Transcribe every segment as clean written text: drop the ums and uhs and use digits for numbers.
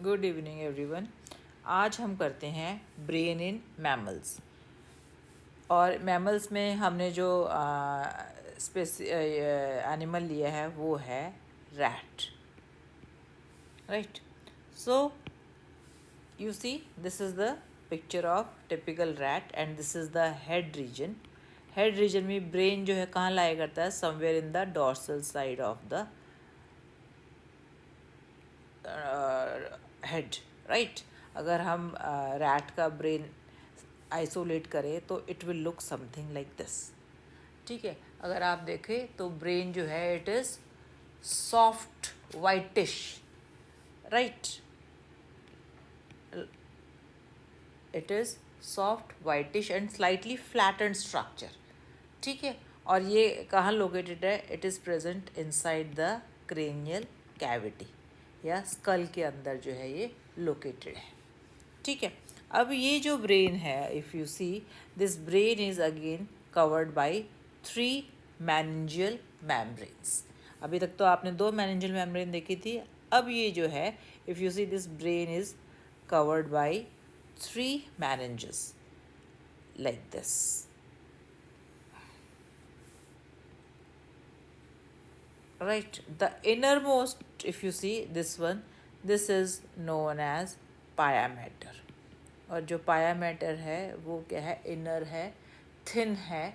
Good evening everyone. आज हम करते हैं ब्रेन इन मैमल्स। और मैमल्स में हमने जो एनिमल लिया है वो है rat, right. So you see this is the picture of typical rat and this is the head region. Head region में ब्रेन जो है कहाँ लाया करता है? Somewhere in the dorsal side of the head, right. अगर हम रैट का ब्रेन आइसोलेट करें तो it will look something like this, ठीक है। अगर आप देखें तो ब्रेन जो है it is soft whitish, right. It is soft whitish and slightly flattened structure, ठीक है। और ये कहाँ लोकेटेड है? It is present inside the cranial cavity या स्कल के अंदर जो है ये लोकेटेड है, ठीक है। अब ये जो ब्रेन है, if you see this brain is again covered by 3 meningeal membranes. अभी तक तो आपने 2 मैनेंजियल मेम्ब्रेन देखी थी। अब ये जो है if you see this brain is covered by 3 meninges like this, right. The innermost, if you see this one, this is known as pia mater। और जो पाया मैटर है वो क्या है? इनर है, थिन है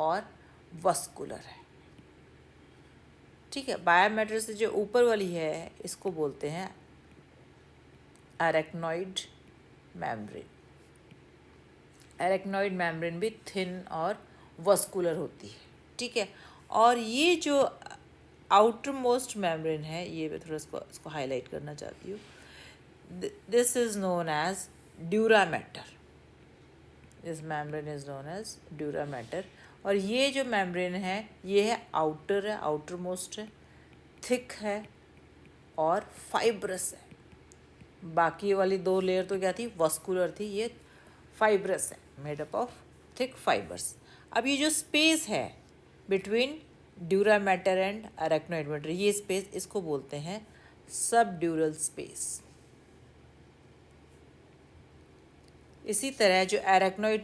और वस्कुलर है, ठीक है। पाया मैटर से जो ऊपर वाली है इसको बोलते हैं एरेक्नॉइड मेम्ब्रेन। एरेक्नॉइड मेम्ब्रेन भी थिन और वस्कुलर होती है, ठीक है। और ये जो आउटर मोस्ट मेम्ब्रेन है, ये मैं थोड़ा इसको हाईलाइट करना चाहती हूँ। This is known as dura mater. This membrane is known as dura mater. और ये जो मेम्ब्रेन है ये है आउटर है, आउटर मोस्ट है, थिक है और फाइब्रस है। बाकी वाली 2 लेयर तो क्या थी? वस्कुलर थी, ये फाइब्रस है, made up of thick fibers. अब ये जो स्पेस है between dura mater and arachnoid mater, ये स्पेस इसको बोलते हैं सब ड्यूरल स्पेस। इसी तरह जो एरेक्नोइड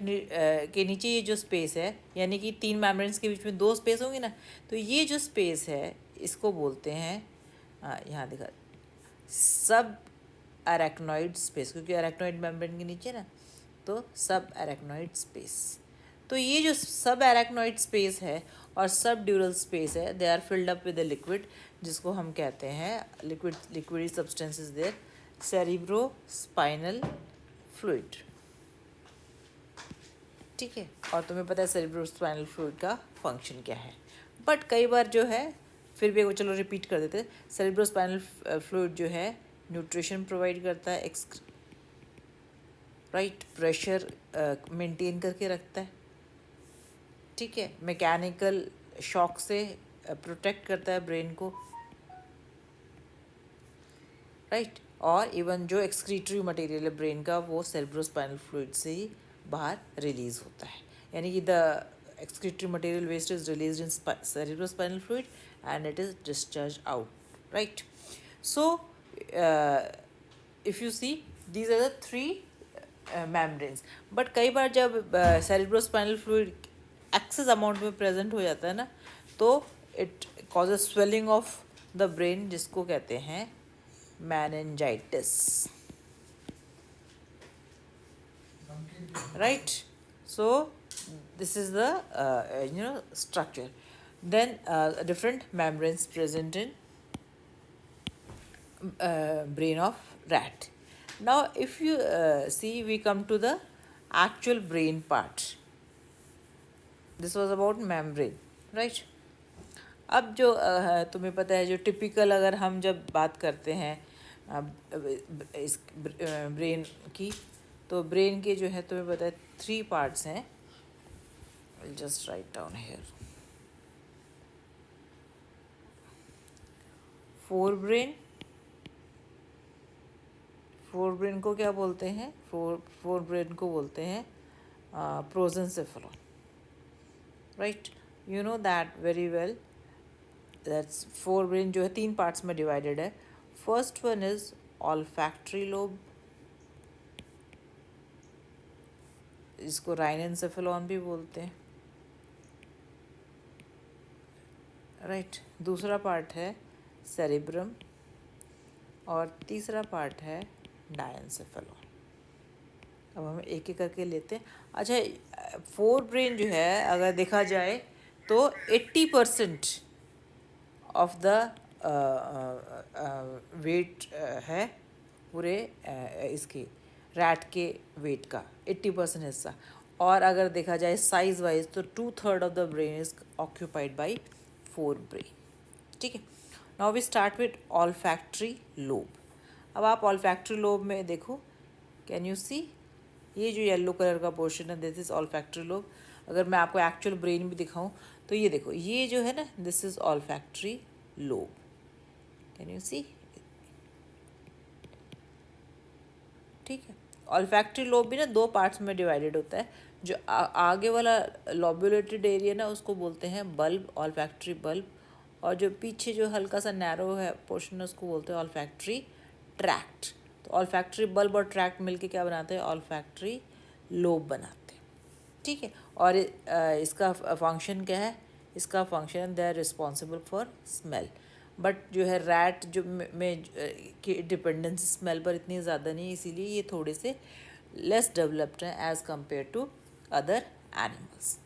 के नीचे ये जो स्पेस है, यानी कि 3 मेम्ब्रेन्स के बीच में 2 स्पेस होंगे ना, तो ये जो स्पेस है इसको बोलते हैं, यहाँ दिखा, सब एरेक्नोइड स्पेस, क्योंकि एरेक्नोइड मेम्ब्रेन के नीचे ना, तो सब एरेक्नोइड स्पेस। तो ये जो सब एरेक्नोइड स्पेस है और सब ड्यूरल स्पेस है, they are filled up with a liquid, जिसको हम कहते हैं liquidy substance is there, cerebrospinal fluid, ठीक है। और तुम्हें पता है सेरिब्रोस्पाइनल फ्लूइड का फंक्शन क्या है। बट कई बार जो है, फिर भी चलो रिपीट कर देते, सेरिब्रोस्पाइनल फ्लूइड जो है न्यूट्रिशन प्रोवाइड करता है, राइट, प्रेशर मेंटेन करके रखता है, ठीक है, मैकेनिकल शॉक से प्रोटेक्ट करता है ब्रेन को, राइट। और इवन जो एक्सक्रीटरी मटेरियल है ब्रेन का वो सेरिब्रोस्पाइनल फ्लूइड से ही बाहर रिलीज होता है, यानी कि the excretory material waste is released in cerebrospinal fluid and it is discharged out, right. So if you see these are the 3 membranes, but कई बार जब cerebrospinal fluid excess amount में present हो जाता है ना, तो it causes swelling of the brain, जिसको कहते हैं meningitis, right. So this is the structure. Then different membranes present in brain of rat. Now if you see, we come to the actual brain part. This was about membrane, right. अब जो तुम्हें पता है, जो typical अगर हम जब बात करते हैं इस ब्रेन की, तो ब्रेन के जो है तुम्हें पता है 3 पार्ट्स हैं। I'll just write down here. Forebrain को क्या बोलते हैं? फोरब्रेन को बोलते हैं prosencephalon, right. You know that very well. That's forebrain जो है 3 पार्ट्स में डिवाइडेड है। First one is olfactory lobe, इसको राइनेन्सेफेलॉन भी बोलते हैं, राइट। दूसरा पार्ट है सेरिब्रम और तीसरा पार्ट है डायनसेफेलॉन। अब हम एक एक करके लेते हैं। अच्छा, फोर ब्रेन जो है अगर देखा जाए तो 80% ऑफ द वेट है पूरे इसके रैट के वेट का 80% हिस्सा। और अगर देखा जाए साइज वाइज तो 2/3 of the brain is occupied by forebrain. ठीक है, now we start with olfactory lobe. अब आप ऑल्फैक्टरी लोब में देखो, कैन यू सी ये जो येलो कलर का पोर्शन है दिस इज ऑल्फैक्टरी लोब। अगर मैं आपको एक्चुअल ब्रेन भी दिखाऊं तो ये देखो, ये जो है ना this is olfactory lobe, can you see. ठीक है, ऑल्फैक्टरी लोब भी ना दो पार्ट्स में डिवाइडेड होता है। जो आगे वाला लॉब्यूलेटेड एरिया ना उसको बोलते हैं बल्ब, ऑल्फैक्टरी बल्ब, और जो पीछे जो हल्का सा नैरो है पोर्शन उसको बोलते हैं ऑल्फैक्टरी ट्रैक्ट। तो ऑल्फैक्टरी बल्ब और ट्रैक्ट मिलके क्या बनाते हैं, ऑल्फैक्टरी लोब बनाते हैं। ठीक है, और इसका फंक्शन क्या है, इसका function they are responsible for smell. But जो है रैट जो में की डिपेंडेंसी स्मेल पर इतनी ज़्यादा नहीं, इसीलिए ये थोड़े से लेस डेवलप्ड हैं as compare to other animals.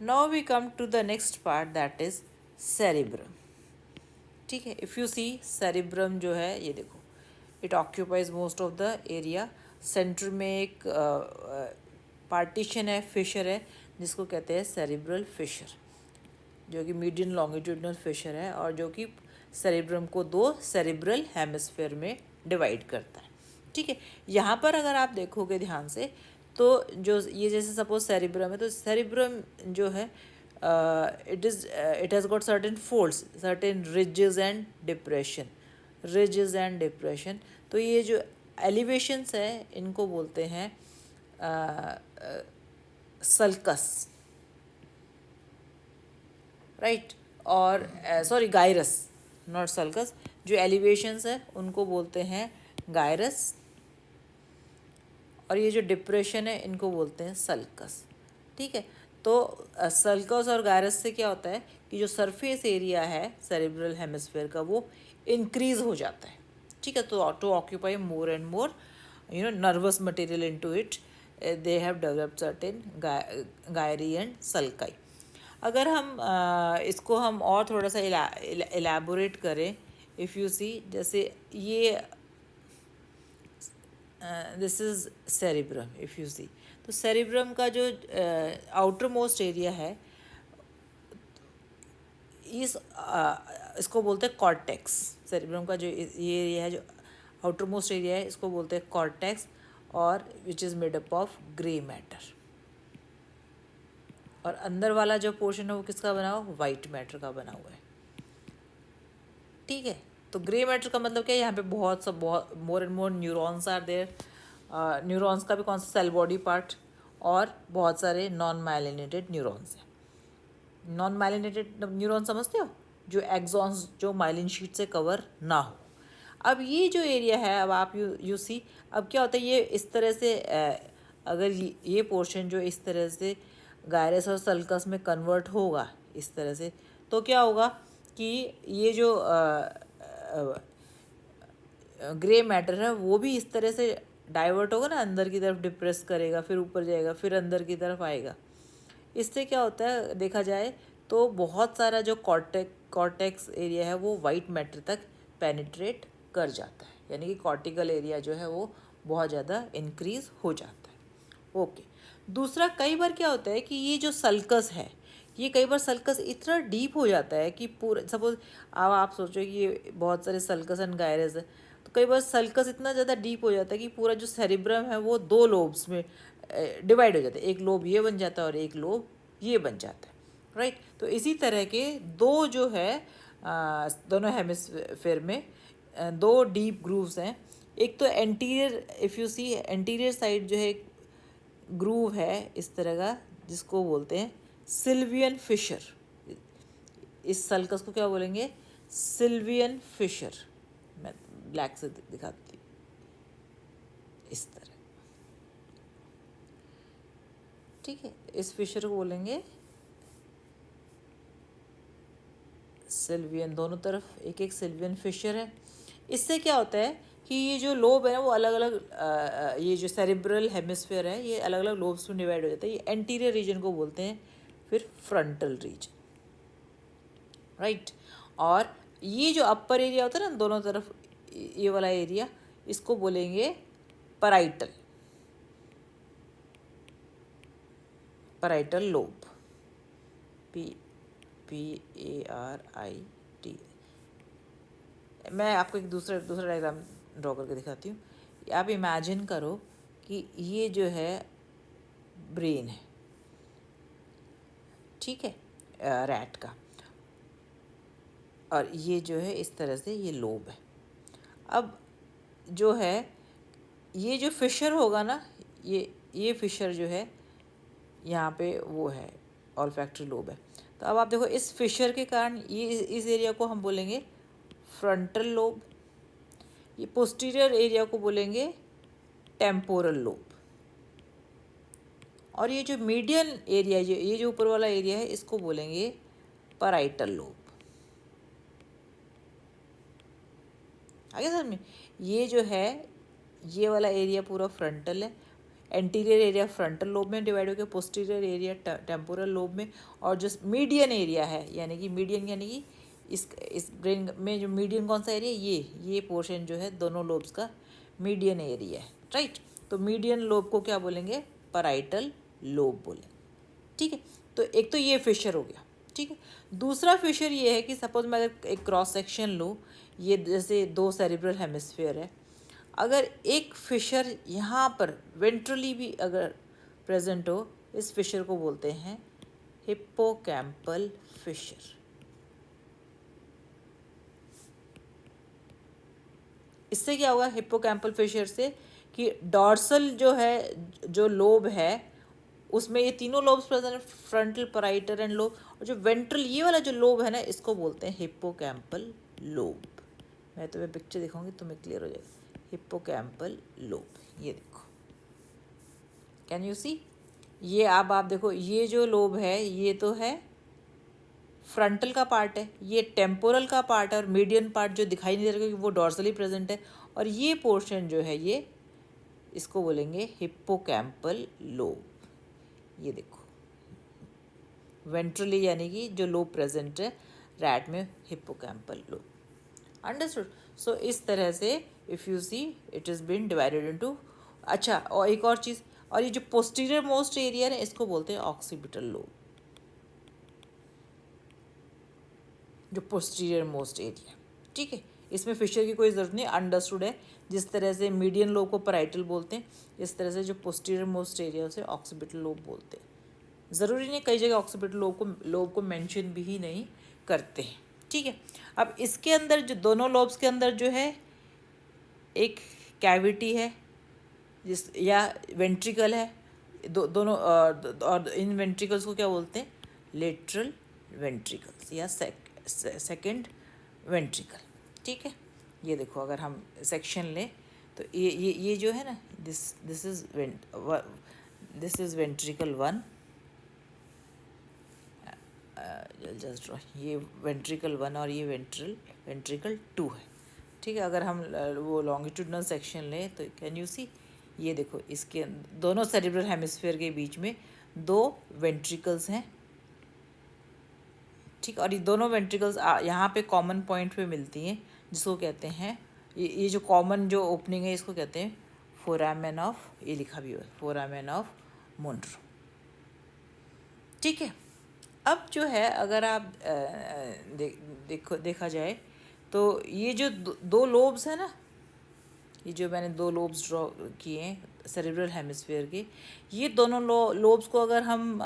Now we come to the next part that is cerebrum. ठीक है, इफ़ यू सी सेरिब्रम जो है ये देखो, it occupies most of the area. Centre में एक पार्टीशन है, फिशर है, जिसको कहते हैं सेरिब्रल फिशर, जो कि मीडियन लॉन्गिट्यूडनल फिशर है और जो कि सेरिब्रम को दो सेरिब्रल हेमिस्फेयर में डिवाइड करता है। ठीक है, यहाँ पर अगर आप देखोगे ध्यान से तो जो ये जैसे सपोज सेरिब्रम है, तो सेरिब्रम जो है it has got certain folds, certain ridges and depression, ridges and depression. तो ये जो एलिवेशंस है इनको बोलते हैं सल्कस, राइट। और सॉरी गायरस, नॉट सल्कस। जो एलिवेशंस है उनको बोलते हैं गायरस, और ये जो डिप्रेशन है इनको बोलते हैं सल्कस। ठीक है, तो सल्कस और गायरस से क्या होता है कि जो सरफेस एरिया है सेरिब्रल हेमिस्फेयर का वो इंक्रीज हो जाता है। ठीक है, तो to occupy more and more nervous material into it, they have developed certain gyri and sulci. अगर हम इसको हम और थोड़ा सा एलैबोरेट करें, इफ़ यू सी, जैसे ये this is cerebrum, if you see, तो सेरिब्रम का जो आउटर मोस्ट एरिया है इसको बोलते हैं कॉर्टेक्स। सेरिब्रम का जो ये एरिया है, जो आउटर मोस्ट एरिया है, इसको बोलते हैं कॉर्टेक्स, और which is made up of grey matter. और अंदर वाला जो पोर्शन है वो किसका बना हुआ, वाइट मैटर का बना हुआ है। ठीक है, तो ग्रे मैटर का मतलब क्या है, यहाँ पे बहुत more and more neurons are there. Neurons का भी कौन सा, सेल बॉडी पार्ट, और बहुत सारे नॉन माइलिनेटेड न्यूरॉन्स हैं। नॉन माइलिनेटेड न्यूरॉन समझते हो, जो एक्सॉन्स जो माइलिन शीट से कवर ना हो। अब ये जो एरिया है, अब आप यू सी, अब क्या होता है, ये इस तरह से अगर ये पोर्शन जो इस तरह से गायरस और सल्कस में कन्वर्ट होगा इस तरह से, तो क्या होगा कि ये जो ग्रे मैटर है वो भी इस तरह से डाइवर्ट होगा ना, अंदर की तरफ डिप्रेस करेगा, फिर ऊपर जाएगा, फिर अंदर की तरफ आएगा। इससे क्या होता है देखा जाए तो बहुत सारा जो कॉर्टेक्स एरिया है वो वाइट मैटर तक पेनिट्रेट कर जाता है, यानी कि कॉर्टिकल एरिया जो है वो बहुत ज़्यादा इंक्रीज हो जाता है। ओके, दूसरा कई बार क्या होता है कि ये जो सल्कस है, ये कई बार सल्कस इतना डीप हो जाता है कि पूरा, सपोज अब आप सोचो कि ये बहुत सारे सल्कस एंड गायरस है, तो कई बार सल्कस इतना ज़्यादा डीप हो जाता है कि पूरा जो सेरिब्रम है वो दो लोब्स में डिवाइड हो जाता है। एक लोब ये बन जाता है और एक लोब ये बन जाता है, राइट। तो इसी तरह के दो जो है दोनों हेमिस्फेयर में दो डीप ग्रूव्स हैं। एक तो anterior, if you see anterior side जो है ग्रूव है इस तरह का, जिसको बोलते हैं सिल्वियन फिशर। इस सल्कस को क्या बोलेंगे, सिल्वियन फिशर। मैं ब्लैक से दिखाती हूँ, इस तरह, ठीक है। इस फिशर को बोलेंगे सिल्वियन, दोनों तरफ एक एक सिल्वियन फिशर है। इससे क्या होता है कि ये जो लोब है ना वो अलग अलग, ये जो सेरिब्रल हेमिस्फीयर है ये अलग अलग लोब्स में डिवाइड हो जाता है। ये एंटीरियर रीजन को बोलते हैं, फिर फ्रंटल रीजन, राइट। और ये जो अपर एरिया होता है ना दोनों तरफ, ये वाला एरिया, इसको बोलेंगे पैराइटल, पैराइटल लोब, PARIT। मैं आपको एक दूसरा डायग्राम ड्रॉ करके दिखाती हूँ। आप इमेजिन करो कि ये जो है ब्रेन है, ठीक है, रैट का, और ये जो है इस तरह से ये लोब है। अब जो है ये जो फिशर होगा ना, ये फिशर जो है यहाँ पे वो है ऑल्फैक्टरी लोब है। तो अब आप देखो इस फिशर के कारण ये इस एरिया को हम बोलेंगे फ्रंटल लोब, ये पोस्टीरियर एरिया को बोलेंगे टेम्पोरल लोब, और ये जो मीडियन एरिया, ये जो ऊपर वाला एरिया है इसको बोलेंगे पैराइटल लोब। आगे समझ में, ये जो है ये वाला एरिया पूरा फ्रंटल है, एंटीरियर एरिया फ्रंटल लोब में डिवाइड हो गया, पोस्टीरियर एरिया टेम्पोरल लोब में, और जो मीडियन एरिया है यानी कि मीडियन यानी कि इस ब्रेन में जो मीडियन कौन सा एरिया, ये पोर्शन जो है दोनों लोब्स का मीडियन एरिया है, राइट। तो मीडियन लोब को क्या बोलेंगे, पैराइटल लोब बोलेंगे, ठीक है। तो एक तो ये फिशर हो गया, ठीक है। दूसरा फिशर ये है कि सपोज मैं अगर एक क्रॉस सेक्शन लूँ, ये जैसे दो सेरिब्रल हेमिस्फीयर है, अगर एक फिशर यहाँ पर वेंट्रली भी अगर प्रेजेंट हो, इस फिशर को बोलते हैं हिप्पोकैम्पल फिशर। इससे क्या होगा हिप्पोकैम्पल फिशर से कि डॉर्सल जो है, जो लोब है उसमें ये तीनों लोब्स प्रेजेंट है, फ्रंटल, पैराइटल एंड लोब, और जो वेंट्रल ये वाला जो लोब है ना इसको बोलते हैं हिप्पोकैम्पल लोब। मैं तुम्हें पिक्चर दिखाऊंगी तुम्हें क्लियर हो जाएगा। हिप्पोकैम्पल लोब, ये देखो, कैन यू सी, ये अब आप देखो ये जो लोब है ये तो है फ्रंटल का पार्ट है, ये टेम्पोरल का पार्ट है, और मीडियन पार्ट जो दिखाई नहीं दे रहा क्योंकि वो डॉर्सली प्रेजेंट है, और ये पोर्शन जो है ये इसको बोलेंगे हिप्पोकैम्पल लोब। ये देखो वेंट्रली यानी कि जो लोब प्रेजेंट है रैट में, हिप्पोकैम्पल लोब, अंडरस्टूड। सो इस तरह से if you see it is been divided into. अच्छा, और एक और चीज़, और ये जो पोस्टीरियर मोस्ट एरिया है इसको बोलते हैं ऑक्सीपिटल लोब, जो पोस्टीरियर मोस्ट एरिया, ठीक है। इसमें फिशर की कोई ज़रूरत नहीं, अंडरस्टूड है। जिस तरह से मीडियन लोब को पैराइटल बोलते हैं, इस तरह से जो पोस्टीरियर मोस्ट एरिया उसे ऑक्सीपिटल लोब बोलते हैं। ज़रूरी नहीं, कई जगह ऑक्सीपिटल लोब को मेंशन भी ही नहीं करते हैं, ठीक है। अब इसके अंदर जो दोनों लोब्स के अंदर जो है एक कैविटी है जिस या वेंट्रिकल है, दोनों, और इन वेंट्रिकल्स को क्या बोलते हैं, लेटरल वेंट्रिकल्स या सेकंड वेंट्रिकल, ठीक है। ये देखो अगर हम सेक्शन लें तो ये जो है ना, this is ventricle 1, just draw, ये वेंट्रिकल 1 और ये वेंट्रिकल 2 है, ठीक है। अगर हम वो लॉन्गिट्यूडनल सेक्शन लें तो कैन यू सी, ये देखो इसके दोनों सेरिब्रल हेमिस्फीयर के बीच में दो वेंट्रिकल्स हैं, ठीक। और ये दोनों वेंट्रिकल्स यहाँ पे कॉमन पॉइंट पे मिलती हैं, जिसको कहते हैं, ये जो कॉमन जो ओपनिंग है इसको कहते हैं फोरामेन ऑफ, ये लिखा भी हुआ है फोरामेन ऑफ मुनरो, ठीक है। अब जो है अगर आप देखा जाए तो ये जो दो लोब्स हैं ना, ये जो मैंने दो लोब्स ड्रॉ किए हैं सेरिब्रल हेमिस्फीयर के, ये दोनों लोब्स को अगर हम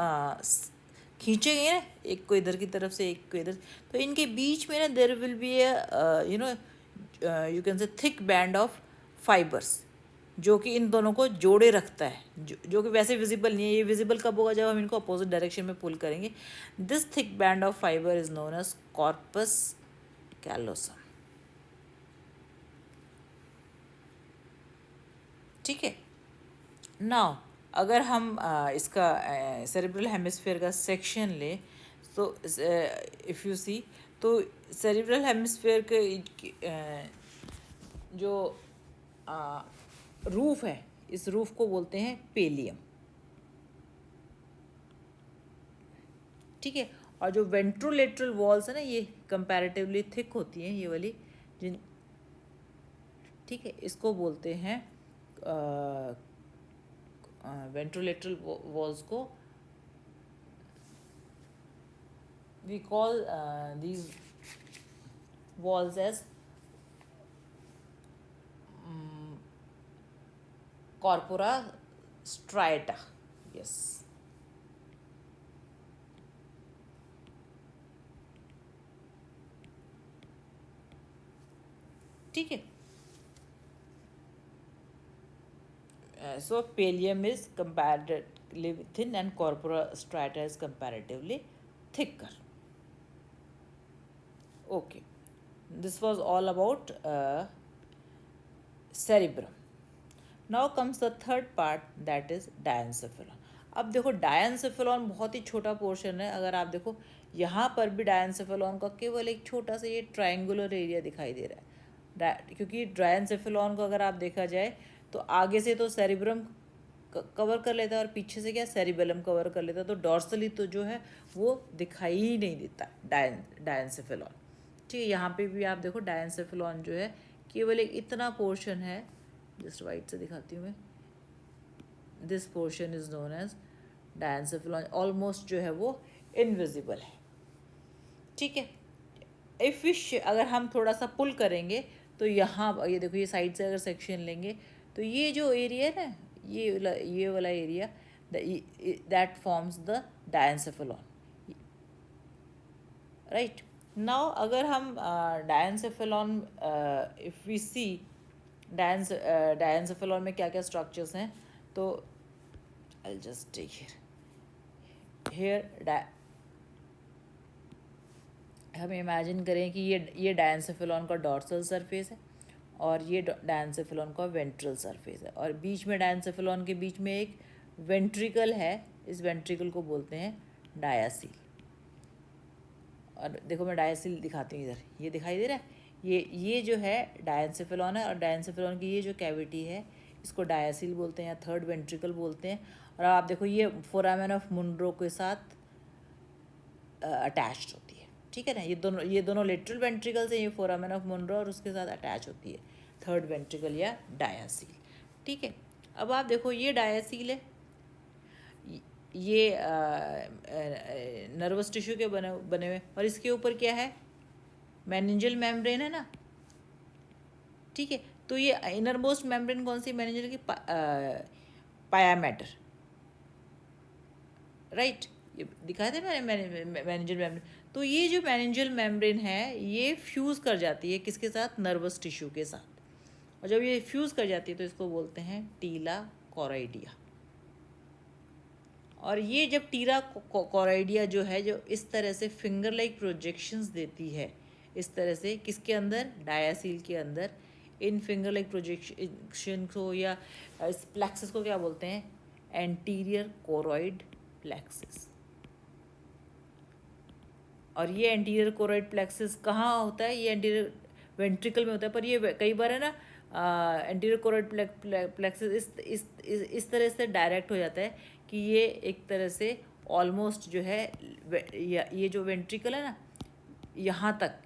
खींचेंगे ना, एक को इधर की तरफ से एक को इधर, तो इनके बीच में ना there will be you know you can say thick band of fibres, जो कि इन दोनों को जोड़े रखता है, जो कि वैसे विजिबल नहीं है। ये विजिबल कब होगा, जब हम इनको अपोजिट डायरेक्शन में पुल करेंगे। This thick band of fibre is known as corpus callosum. ठीक है। नाउ अगर हम इसका सेरेब्रल हेमिस्फीयर का सेक्शन लें तो इफ़ यू सी, तो सेरेब्रल हेमिस्फीयर के जो रूफ है, इस रूफ को बोलते हैं पेलियम, ठीक है। और जो वेंट्रोलेटरल वॉल्स है ना, ये कंपैरेटिवली थिक होती हैं, ये वाली जिन, ठीक है, इसको बोलते हैं वेंट्रोलेटरल वॉल्स को we call these walls as corpora striata, yes, ठीक है। So pallium is comparatively thin and corpora strata is comparatively thicker. Okay, this was all about cerebrum. Now comes the third part, that is diencephalon. अब देखो diencephalon बहुत ही छोटा portion है। अगर आप देखो यहाँ पर भी डायनसेफेलॉन का केवल एक छोटा सा ये ट्रायंगुलर एरिया दिखाई दे रहा है, क्योंकि डायनसेफेलॉन को अगर आप देखा जाए तो आगे से तो सेरिब्रम कवर कर लेता है और पीछे से क्या सेरिबेलम कवर कर लेता है, तो डॉर्सली तो जो है वो दिखाई ही नहीं देता डायनसेफेलॉन, ठीक है। यहाँ पे भी आप देखो डायनसेफेलॉन जो है केवल एक इतना पोर्शन है, जस्ट वाइट से दिखाती हूँ मैं, this portion is known as diencephalon, almost जो है वो इनविजिबल है, ठीक है। इफ विश अगर हम थोड़ा सा पुल करेंगे तो यहाँ ये देखो, ये साइड से अगर सेक्शन लेंगे तो ये जो एरिया है ना, ये वाला area that forms the diencephalon, right. Now अगर हम diencephalon if we see diencephalon में क्या क्या स्ट्रक्चर्स हैं, तो आई जस्ट टेक हियर हम इमेजिन करें कि ये डायनसेफेलॉन का डॉर्सल सरफेस है और ये डायनसेफेलॉन का वेंट्रल सरफेस है, और बीच में डायनसेफेलॉन के बीच में एक वेंट्रिकल है, इस वेंट्रिकल को बोलते हैं डायासील। और देखो मैं डायासील दिखाती हूँ, इधर ये दिखाई दे रहा है, ये जो है डायनसेफेलॉन है, और डायनसेफेलॉन की ये जो कैविटी है इसको डायासील बोलते हैं या थर्ड वेंट्रिकल बोलते हैं। और आप देखो ये फोरामेन ऑफ मुनरो के साथ अटैच्ड होती है, ठीक है ना। ये दोनों लेटरल वेंट्रिकल्स हैं, ये फोरामेन ऑफ मुनरो और उसके साथ अटैच होती है थर्ड वेंट्रिकल या डायासील, ठीक है। अब आप देखो ये डायासील है, ये नर्वस टिश्यू के बने हुए, और इसके ऊपर क्या है, मेनिंजल मेम्ब्रेन है ना, ठीक है। तो ये इनर मोस्ट मेम्ब्रेन कौन सी, मेनिंजल की पायामेटर, राइट, ये दिखाए थे मैंने मेनिंजल मेम्ब्रेन। तो ये जो मेनिंजल मेम्ब्रेन है ये फ्यूज़ कर जाती है किसके साथ, नर्वस टिश्यू के साथ, और जब ये फ्यूज़ कर जाती है तो इसको बोलते हैं टीला कोराइडिया। और ये जब टीला कोराइडिया जो है, जो इस तरह से फिंगर लाइक प्रोजेक्शंस देती है, इस तरह से किसके अंदर, डायासील के अंदर, इन फिंगर लाइक प्रोजेक्शन को या इस प्लेक्सस को क्या बोलते हैं, एंटीरियर कोरॉइड प्लेक्सस। और ये एंटीरियर कोरॉइड प्लेक्सस कहाँ होता है, ये एंटीरियर वेंट्रिकल में होता है, पर ये कई बार है ना एंटीरियर कोरॉइड प्लेक्सस इस तरह से डायरेक्ट हो जाता है कि ये एक तरह से ऑलमोस्ट जो है ये जो वेंट्रिकल है ना, यहाँ तक,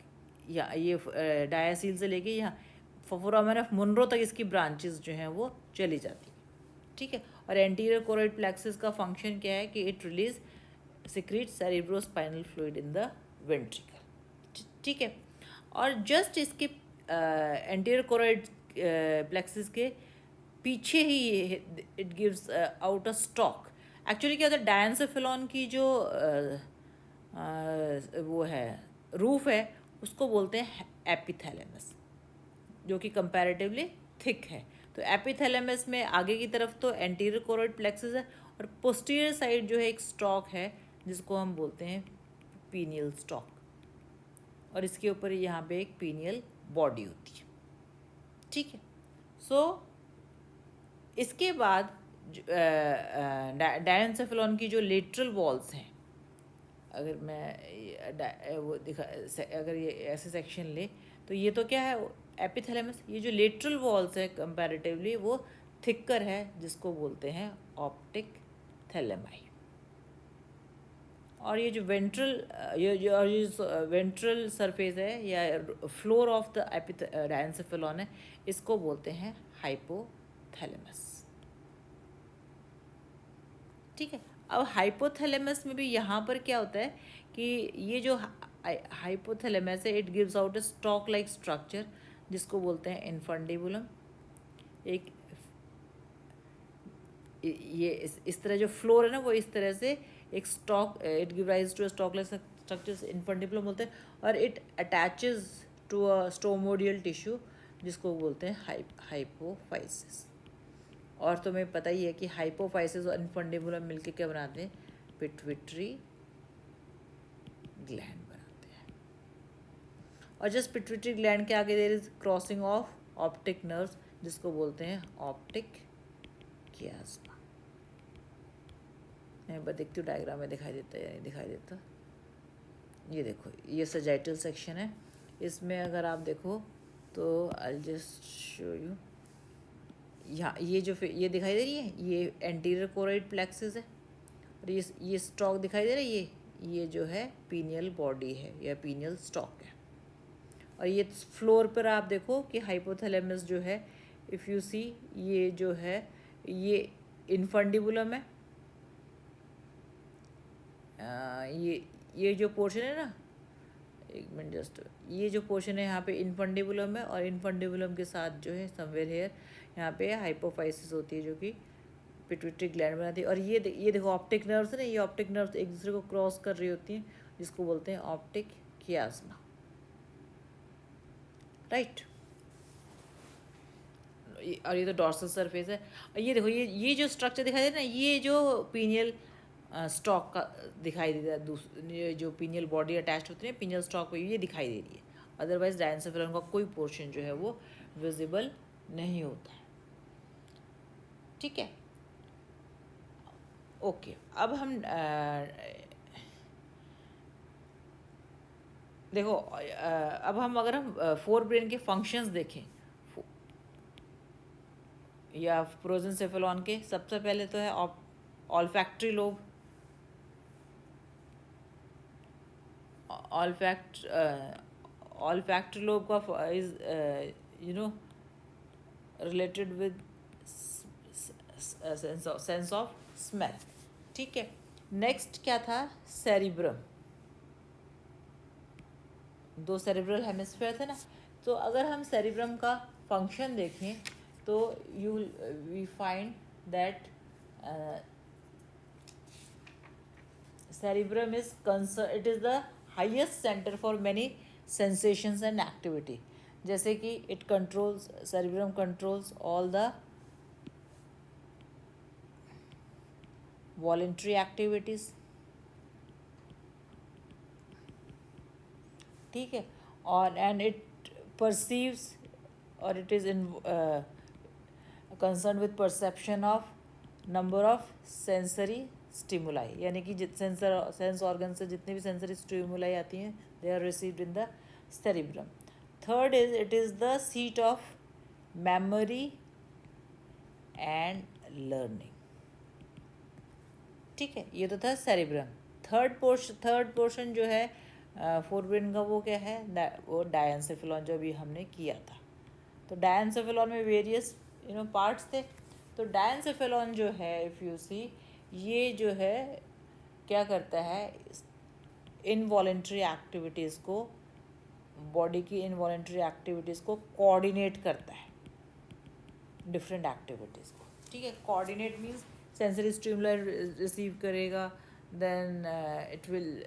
या ये डायासील से लेके यहाँ फोरामेन ऑफ मुनरो तक इसकी ब्रांचेस जो हैं वो चली जाती, ठीक है। और एंटीरियर कोरॉइड प्लेक्सस का फंक्शन क्या है कि it release secrete cerebrospinal fluid in the ventricle, ठीक है। और जस्ट इसके एंटीरियर कोरॉइड प्लेक्सस के पीछे ही it gives out a stalk. Actually क्या होता है, डायनसेफेलॉन की जो वो है रूफ है उसको बोलते हैं एपिथैलेमस, जो कि कंपैरेटिवली थिक है। तो एपिथैलेमस में आगे की तरफ तो एंटीरियर कोरॉइड प्लेक्सस है, और पोस्टीरियर साइड जो है एक स्टॉक है जिसको हम बोलते हैं पीनियल स्टॉक, और इसके ऊपर यहाँ पे एक पीनियल बॉडी होती है, ठीक है। सो इसके बाद डायनसेफेलॉन की जो लेटरल वॉल्स हैं, अगर मैं वो दिखा अगर ये ऐसे सेक्शन ले तो ये तो क्या है, एपिथैलेमस। ये जो लेटरल वॉल्स है कंपैरेटिवली वो थिकर है, जिसको बोलते हैं ऑप्टिक थैलेमाई। और ये जो वेंट्रल सरफेस है या फ्लोर ऑफ द डायनसेफेलॉन है, इसको बोलते हैं हाइपोथैलेमस। ठीक है। अब हाइपोथैलेमस में भी यहाँ पर क्या होता है कि ये जो हाइपोथैलेमस है, it gives out a stalk like structure, जिसको बोलते हैं इनफंडिबुलम। एक ये इस तरह जो फ्लोर है ना, वो इस तरह से एक stalk, it give rise to a stalk like structure, infundibulum बोलते हैं। और it attaches to a stomodeal tissue, जिसको बोलते हैं हाइपोफाइसिस। और तुम्हें पता ही है कि हाइपोफाइसिस और इनफंडिबुलम मिलके क्या बनाते हैं, पिट्यूटरी ग्लैंड बनाते हैं। और जस्ट पिट्यूटरी ग्लैंड के आगे there is crossing of optic nerves, जिसको बोलते हैं ऑप्टिक कियास्मा। मैं देखती हूँ डायग्राम में दिखाई देता है या नहीं दिखाई देता। ये देखो, ये सजाइटल सेक्शन है। इसमें अगर आप देखो तो आई जस्ट शो यू, यहाँ ये जो ये दिखाई दे रही है, ये एंटीरियर कोरोइड प्लेक्सिस है। और ये स्टॉक दिखाई दे रहा है, ये जो है पीनियल बॉडी है या पीनियल स्टॉक है। और ये फ्लोर पर आप देखो कि हाइपोथैलेमस जो है, इफ़ यू सी, ये जो है ये इनफंडिबुलम है। ये जो पोर्शन है ना, एक मिनट जस्ट, ये जो पोर्शन है यहाँ पे इनफंडिबुलम है, और इनफंडिबुलम के साथ जो है समवेयर हेयर यहाँ पे हाइपोफाइसिस होती है, जो कि पिट्यूटरी ग्लैंड बनाती है। और ये देखो ऑप्टिक नर्व्स है ना, ये ऑप्टिक नर्व्स एक दूसरे को क्रॉस कर रही होती हैं, जिसको बोलते हैं ऑप्टिक कियास्मा, राइट। और ये तो डॉर्सल सरफेस है। और ये देखो, ये जो स्ट्रक्चर दिखाई दे रहा है ना, ये जो पीनियल स्टॉक का दिखाई देता है, ये जो पीनियल बॉडी अटैच होती है पीनियल स्टॉक पे, ये दिखाई दे रही है। अदरवाइज डायनसेफेलॉन का कोई पोर्शन जो है वो विजिबल नहीं होता है। ठीक है, ओके। अब हम देखो, अब हम अगर हम फोर ब्रेन के फंक्शंस देखें या प्रोजेंसेफेलॉन के, सबसे पहले तो है ऑल्फैक्टरी लोब। ऑल्फैक्टरी लोब का is related with sense of smell. ठीक है। नेक्स्ट क्या था, सेरिब्रम। दो सेरिब्रल हेमिस्फीयर थे ना, तो अगर हम सेरिब्रम का फंक्शन देखें तो we find that cerebrum is it is the highest center for many sensations and activity। जैसे कि it controls, cerebrum controls all the voluntary activities। ठीक है। और and it perceives, or it is in concerned with perception of number of sensory stimuli, यानी कि sense organ से जितने भी सेंसरी स्टिमुलाई आती हैं, they are received in the cerebrum. Third is it is the seat of memory and learning. ठीक है, ये तो था सेरिब्रम। थर्ड पोर्शन जो है फोरब्रेन का, वो क्या है, वो डायनसेफेलॉन जो भी हमने किया था। तो डायनसेफेलॉन में वेरियस पार्ट्स थे। तो डायनसेफेलॉन जो है, इफ़ यू सी, ये जो है क्या करता है, इनवॉलेंट्री एक्टिविटीज़ को, बॉडी की इनवॉलेंट्री एक्टिविटीज़ को कोऑर्डिनेट करता है, डिफरेंट एक्टिविटीज़ को। ठीक है, coordinate means sensory stimuli receive करेगा, then it will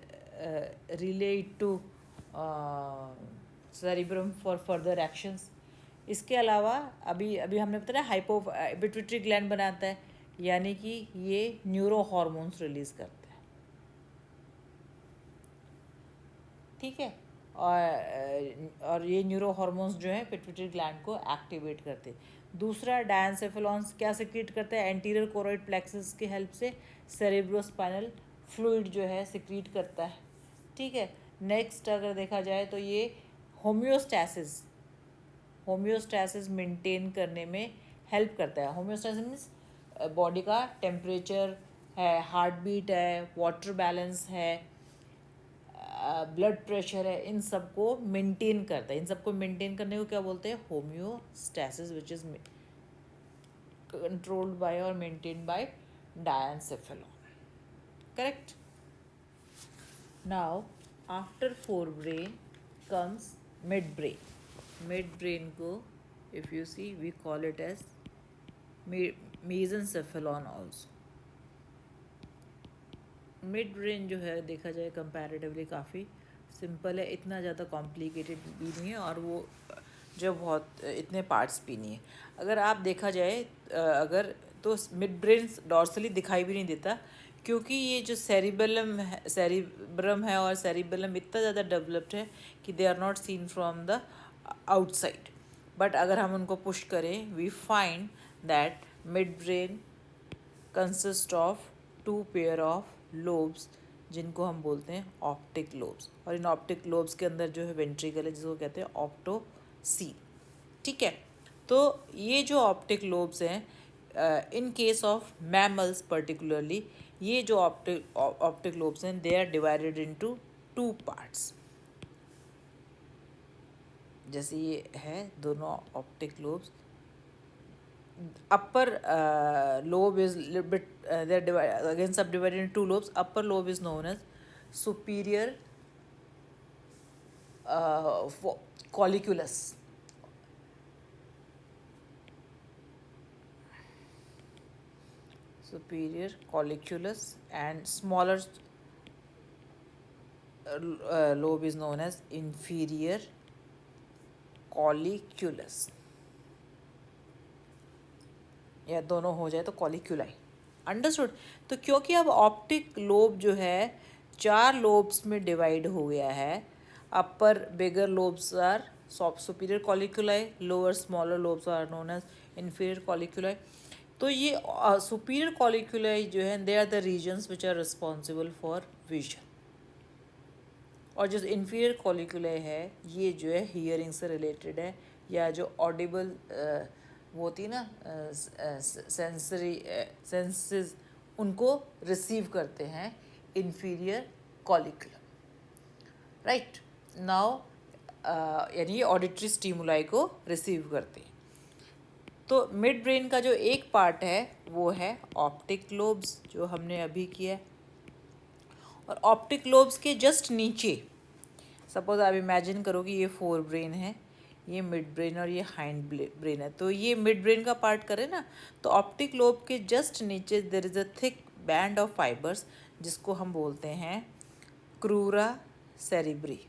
relay it to cerebrum for further actions. इसके अलावा अभी हमने बताया पिट्यूटरी ग्लैंड बनाता है, यानी कि ये न्यूरो हार्मोन्स रिलीज करता है। ठीक है, और ये न्यूरो हार्मोन्स जो है पिट्यूटरी ग्लैंड को एक्टिवेट करते हैं। दूसरा डायनसेफेलॉन्स क्या सिक्रीट करता है, एंटीरियर कोरोइड प्लेक्सस की हेल्प से सेरेब्रोस्पाइनल फ्लूइड जो है सिक्रीट करता है, ठीक है। नेक्स्ट अगर देखा जाए तो ये होम्योस्टैसिस मेंटेन करने में हेल्प करता है। होम्योस्टैसिस मीन्स बॉडी का टेम्परेचर है, हार्ट बीट है, वाटर बैलेंस है, ब्लड प्रेशर है, इन सबको मेंटेन करता है। इन सबको मेंटेन करने को क्या बोलते हैं, homeostasis, which is controlled by or maintained by diencephalon. Correct? Now, after forebrain comes midbrain. Midbrain को, if you see, we call it as mesencephalon also. Mid brain जो है देखा जाए कंपैरेटिवली काफ़ी सिंपल है, इतना ज़्यादा कॉम्प्लिकेटेड भी नहीं है, और वो जो बहुत इतने पार्ट्स भी नहीं है। अगर आप देखा जाए अगर तो मिड ब्रेन डॉर्सली दिखाई भी नहीं देता, क्योंकि ये जो सेरिब्रम है और सेरिबेलम इतना ज़्यादा डेवलप्ड है कि they are not seen from the outside. But अगर हम उनको पुश करें, we find that midbrain consist of 2 pair of lobes, जिनको हम बोलते हैं ऑप्टिक लोब्स, और इन ऑप्टिक लोब्स के अंदर जो है वेंट्रिकल है, जिसको कहते हैं ऑप्टोसी, ठीक है। तो ये जो ऑप्टिक लोब्स हैं, in case of mammals particularly, ये जो ऑप्टिक लोब्स हैं, they are divided into 2 parts. जैसे ये है दोनों optic lobes, upper lobe is little bit they're divided, again subdivided into 2 lobes. Upper lobe is known as superior colliculus, and smaller lobe is known as inferior colliculus, या दोनों हो जाए तो कॉलिक्यूलाई। Understood. तो क्योंकि अब ऑप्टिक लोब जो है 4 लोब्स में डिवाइड हो गया है, upper bigger lobes are superior colliculi, lower smaller lobes are known as inferior colliculi. तो ये सुपीरियर कॉलिक्यूलाई जो है, they are the regions which are responsible for vision, और जो इन्फीरियर कॉलिक्यूलाई है ये जो है हियरिंग से रिलेटेड है, या जो ऑडिबल वो होती है ना सेंसेस, उनको रिसीव करते हैं इन्फीरियर कॉलिक्यूलम, राइट। नाउ यानी ये ऑडिटरी स्टिमुलाई को रिसीव करते हैं। तो मिड ब्रेन का जो एक पार्ट है वो है ऑप्टिक लोब्स, जो हमने अभी किया है, और ऑप्टिक लोब्स के जस्ट नीचे सपोज आप इमेजिन करो कि ये फोर ब्रेन है, ये मिड ब्रेन और ये हाइंड ब्रेन है। तो ये मिड ब्रेन का पार्ट करें ना, तो ऑप्टिक लोब के जस्ट नीचे there is a thick band of fibres, जिसको हम बोलते हैं क्रूरा सेरिब्री,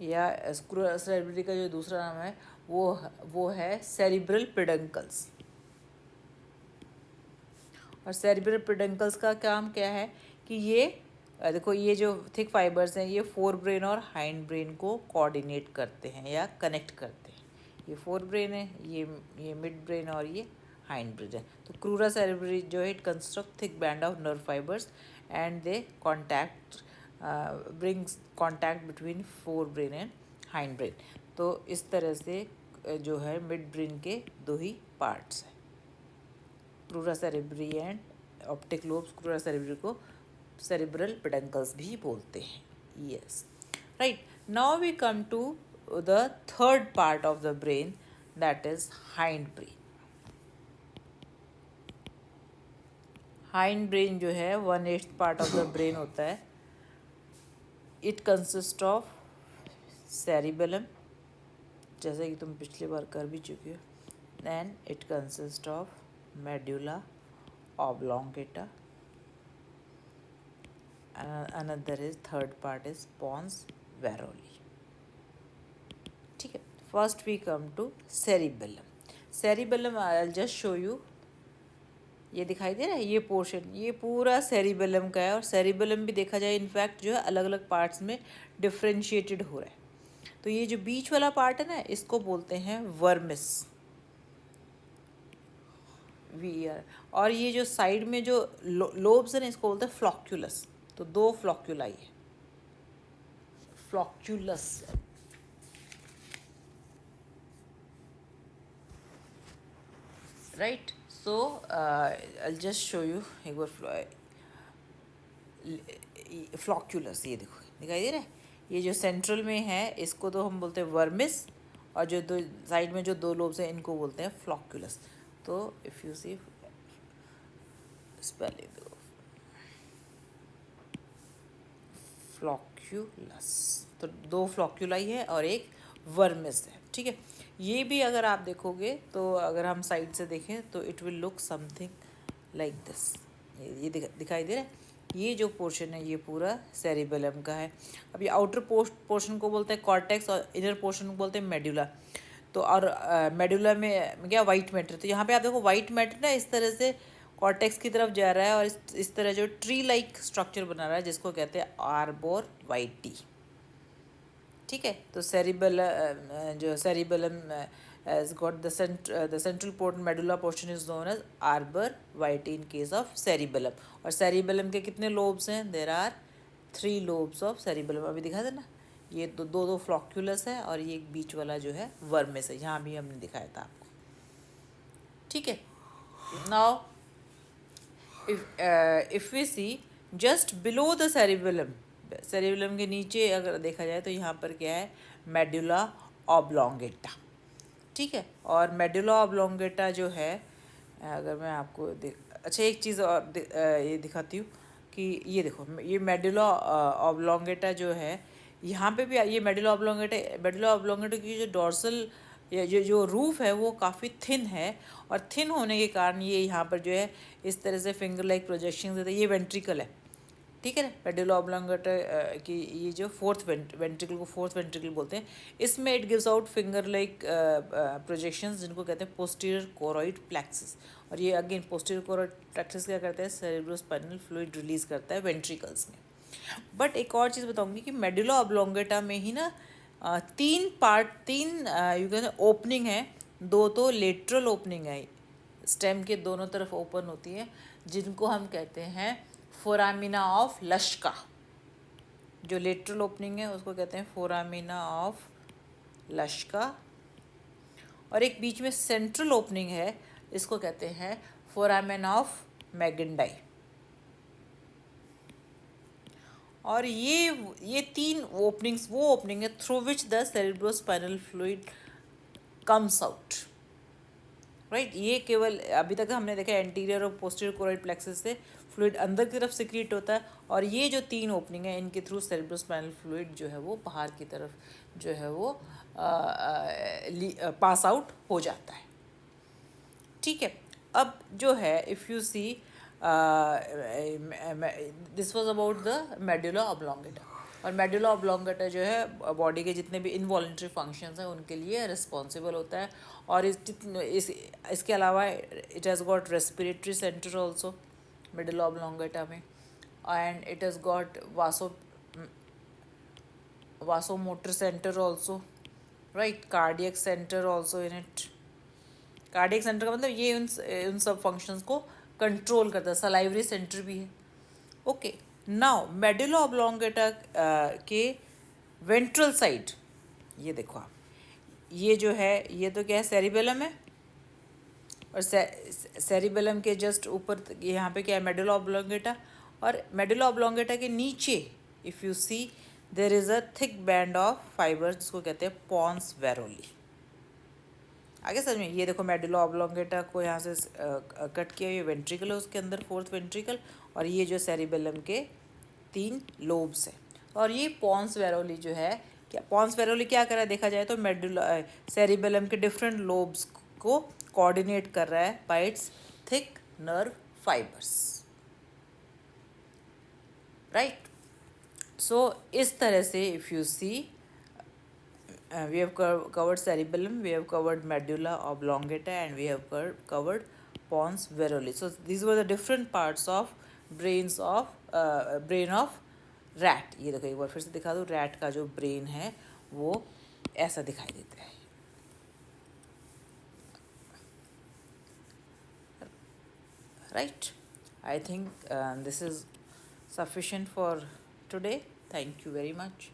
या क्रूरा सेरिब्री का जो दूसरा नाम है वो है सेरिब्रल पेडंकल्स। और सेरिब्रल पेडंकल्स का काम क्या है कि ये देखो, ये जो थिक फाइबर्स हैं ये फोर ब्रेन और हाइंड ब्रेन को कोऑर्डिनेट करते हैं या कनेक्ट करते हैं। ये फोर ब्रेन है, ये मिड ब्रेन और ये हाइंड ब्रेन है। तो क्रूरा सेरिब्री जो है, it construct thick band of nerve fibres and they brings contact between fore brain and hind brain. तो इस तरह से जो है मिड ब्रेन के 2 ही पार्ट्स हैं, crura cerebri and optic lobes. Crura cerebri को सेरिब्रल पेडंकल्स भी बोलते हैं, yes, right. Now we come to the third part of the brain, that is hind brain. Hind brain जो है 1/8 पार्ट ऑफ द ब्रेन होता है। It consist of cerebellum, जैसे कि तुम पिछली बार कर भी चुके हो, then it consist of medulla oblongata, another is third part is pons varoli, ठीक है। First we come to cerebellum. Cerebellum I will just show you, ये दिखाई दे रहा है, ये पोर्शन ये पूरा सेरिबेलम का है। और सेरिबेलम भी देखा जाए इनफैक्ट जो है अलग अलग पार्ट्स में डिफ्रेंशिएटेड हो रहा है। तो ये जो बीच वाला पार्ट है ना, इसको बोलते हैं वर्मिस, VER। और ये जो साइड में जो लोब्स है ना, इसको बोलते हैं फ्लॉक्यूलस। तो 2 फ्लॉक्यूलाई है, flocculus. Right, so I just show you एक बार फ्लॉक्यूलस। ये देखो, दिखाई दे रहा है, ये जो सेंट्रल में है इसको तो हम बोलते हैं वर्मिस, और जो दो साइड में जो 2 लोब्स हैं इनको बोलते हैं फ्लॉक्यूलस। तो इफ़ यू सी स्पेलिंग दो, फ्लॉक्यूलस, तो 2 फ्लॉक्यूलाई है और एक वर्मिस है। ठीक है, ये भी अगर आप देखोगे तो अगर हम साइड से देखें तो it will look something like this. ये दिखाई दे रहा है, ये जो पोर्शन है ये पूरा सेरिबेलम का है। अब ये आउटर पोर्शन को बोलते हैं कॉर्टेक्स और इनर पोर्शन को बोलते हैं मेडुला। तो और मेडुला में क्या वाइट मैटर, तो यहाँ पे आप देखो वाइट मैटर ना इस तरह से कॉर्टेक्स की तरफ जा रहा है और इस तरह जो ट्री लाइक स्ट्रक्चर बना रहा है जिसको कहते हैं आर्बोर वाइटी। ठीक है, तो जो cerebellum has got the central port medulla portion is known as arbor vitae in case of cerebellum। और cerebellum के कितने lobes हैं? There are 3 lobes of cerebellum। अभी दिखा था ना, ये दो फ्लॉक्यूलस है और ये एक बीच वाला जो है वर्मिस है, यहाँ भी हमने दिखाया था आपको। ठीक है, now if we see just below the cerebellum, cerebellum के नीचे अगर देखा जाए तो यहाँ पर क्या है, मेडुला ऑब्लोंगेटा। ठीक है, और मेडुला ऑब्लोंगेटा जो है, अगर मैं आपको अच्छा एक चीज़ और ये दिखाती हूँ कि ये देखो, ये मेडुला ऑब्लोंगेटा जो है, यहाँ पे भी ये मेडुला ऑब्लोंगेटा की जो डॉर्सल या जो रूफ है वो काफ़ी थिन है, और थिन होने के कारण ये यहाँ पर जो है इस तरह से फिंगर लाइक प्रोजेक्शन देते हैं। ये वेंट्रिकल है, ठीक है ना, मेडुला ऑब्लोंगेटा की ये जो फोर्थ वेंट्रिकल को फोर्थ वेंट्रिकल बोलते हैं। इसमें it gives out finger like projections जिनको कहते हैं पोस्टीरियर कोरॉइड प्लेक्सस। और ये अगेन पोस्टीरियर कोरॉइड प्लेक्सस क्या करता है, सेरेब्रोस्पाइनल फ्लूइड रिलीज करता है वेंट्रिकल्स में। बट एक और चीज़ बताऊंगी कि मेडुला ऑब्लोंगेटा में ही ना 3 यू कैन ओपनिंग है। 2 तो लेटरल ओपनिंग है, स्टेम के दोनों तरफ ओपन होती है, जिनको हम कहते हैं फोरामिना ऑफ लश्का। जो लेटरल ओपनिंग है उसको कहते हैं फोरामिना ऑफ लश्का, और एक बीच में सेंट्रल ओपनिंग है, इसको कहते हैं फोरामिना ऑफ मैगेंडाई। और ये 3 ओपनिंग्स वो ओपनिंग है through which the cerebrospinal fluid comes out. Right, ये केवल अभी तक हमने देखा एंटीरियर और पोस्टीरियर कोरॉइड प्लेक्सस से फ्लूइड अंदर की तरफ सिक्रीट होता है, और ये जो 3 ओपनिंग है इनके थ्रू सेरेब्रोस्पाइनल फ्लूइड जो है वो बाहर की तरफ जो है वो पास आउट हो जाता है। ठीक है, अब जो है if you see this was about the medulla oblongata. और मेडुला ऑब्लोंगेटा जो है बॉडी के जितने भी इनवॉलेंट्री फंक्शंस हैं उनके लिए रिस्पॉन्सिबल होता है। और इसके अलावा it has got respiratory center also medulla oblongata में, and it has got vasomotor center also, right, cardiac center also in it. Cardiac center का मतलब ये उन सब फंक्शंस को कंट्रोल करता है। सलाइवरी सेंटर भी है। ओके, नाउ मेडुला ऑब्लोंगेटा के वेंट्रल साइड, ये देखो आप, ये जो है ये तो क्या है, सेरिबेलम है, और सेरिबेलम के जस्ट ऊपर यहाँ पे क्या है, मेडुला ऑब्लोंगेटा। और मेडुला ऑब्लोंगेटा के नीचे if you see there is a thick band of fibre जिसको कहते हैं पॉन्स वेरोली। आगे समझ में, ये देखो मेडुला ऑब्लोंगेटा को यहाँ से कट किया, ये वेंट्रिकल है उसके अंदर, फोर्थ वेंट्रिकल, और ये जो सेरिबेलम के 3 लोब्स हैं। और ये पॉन्स वेरोली जो है, क्या पॉन्स वेरोली क्या कर रहा है देखा जाए तो मेडुला सेरिबेलम के डिफरेंट लोब्स को कोऑर्डिनेट कर रहा है by its thick nerve fibers. Right, so इस तरह से if you see we have covered cerebellum, we have covered medulla oblongata, and we have covered pons veroli. So these were the different parts of brain of rat। ये देखो एक बार फिर से दिखा दो, रैट का जो ब्रेन है वो ऐसा दिखाई देता है। right? I think this is sufficient for today. Thank you very much.